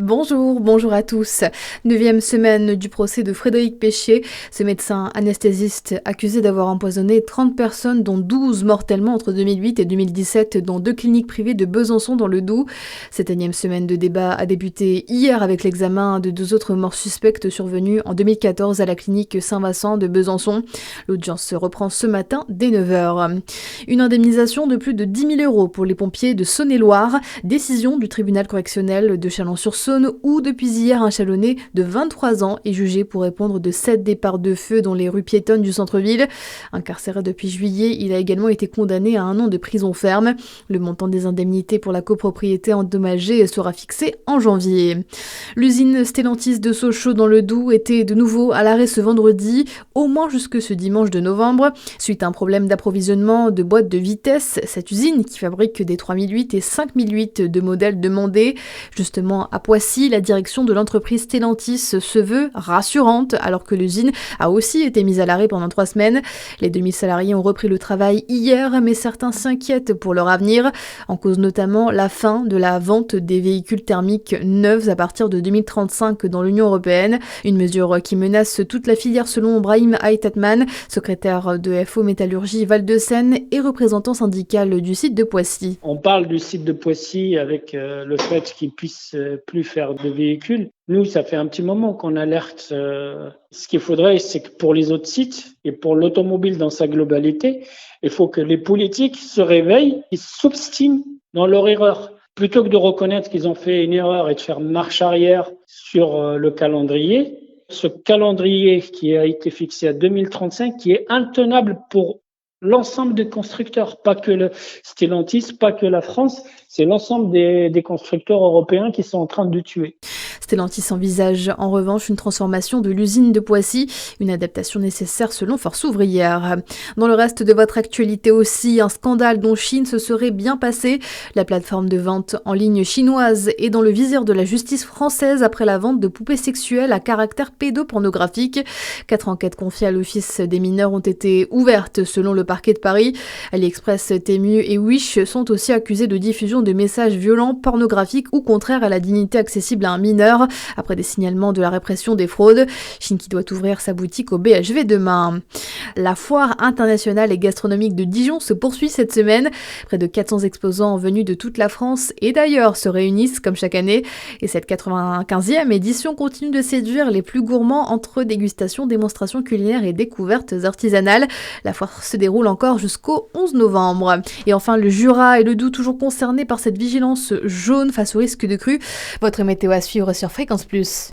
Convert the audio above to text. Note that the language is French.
Bonjour à tous. Neuvième semaine du procès de Frédéric Péchier, ce médecin anesthésiste accusé d'avoir empoisonné 30 personnes, dont 12 mortellement entre 2008 et 2017 dans 2 cliniques privées de Besançon dans le Doubs. Cette énième semaine de débat a débuté hier avec l'examen de 2 autres morts suspectes survenues en 2014 à la clinique Saint-Vincent de Besançon. L'audience se reprend ce matin dès 9h. Une indemnisation de plus de 10 000 € pour les pompiers de Saône-et-Loire. Décision du tribunal correctionnel de Chalon-sur-Saône où depuis hier un Chalonnais de 23 ans est jugé pour répondre de 7 départs de feu dans les rues piétonnes du centre-ville. Incarcéré depuis juillet, il a également été condamné à 1 an de prison ferme. Le montant des indemnités pour la copropriété endommagée sera fixé en janvier. L'usine Stellantis de Sochaux dans le Doubs était de nouveau à l'arrêt ce vendredi, au moins jusque ce dimanche de novembre, suite à un problème d'approvisionnement de boîtes de vitesse. Cette usine, qui fabrique des 3008 et 5008 de modèles demandés, justement à Poissy, la direction de l'entreprise Stellantis se veut rassurante, alors que l'usine a aussi été mise à l'arrêt pendant 3 semaines. Les 2000 salariés ont repris le travail hier, mais certains s'inquiètent pour leur avenir. En cause notamment la fin de la vente des véhicules thermiques neufs à partir de 2035 dans l'Union européenne. Une mesure qui menace toute la filière selon Brahim Aitatman, secrétaire de FO Métallurgie Val-de-Seine et représentant syndical du site de Poissy. On parle du site de Poissy avec le fait qu'ils puissent plus faire de véhicules. Nous, ça fait un petit moment qu'on alerte. Ce qu'il faudrait, c'est que pour les autres sites et pour l'automobile dans sa globalité, il faut que les politiques se réveillent et s'obstinent dans leur erreur. Plutôt que de reconnaître qu'ils ont fait une erreur et de faire marche arrière sur le calendrier, ce calendrier qui a été fixé à 2035, qui est intenable pour l'ensemble des constructeurs, pas que le Stellantis, pas que la France, c'est l'ensemble des constructeurs européens qui sont en train de tuer. Stellantis envisage en revanche une transformation de l'usine de Poissy, une adaptation nécessaire selon Force ouvrière. Dans le reste de votre actualité aussi, un scandale dont Chine se serait bien passé. La plateforme de vente en ligne chinoise est dans le viseur de la justice française après la vente de poupées sexuelles à caractère pédopornographique. 4 enquêtes confiées à l'Office des mineurs ont été ouvertes selon le parquet de Paris. AliExpress, Temu et Wish sont aussi accusés de diffusion de messages violents, pornographiques ou contraires à la dignité accessible à un mineur, après des signalements de la répression des fraudes. Chine qui doit ouvrir sa boutique au BHV demain. La foire internationale et gastronomique de Dijon se poursuit cette semaine. Près de 400 exposants venus de toute la France et d'ailleurs se réunissent comme chaque année. Et cette 95e édition continue de séduire les plus gourmands entre dégustations, démonstrations culinaires et découvertes artisanales. La foire se déroule encore jusqu'au 11 novembre. Et enfin, le Jura et le Doubs toujours concernés par cette vigilance jaune face au risque de crue. Votre météo à suivre sur Fréquence Plus.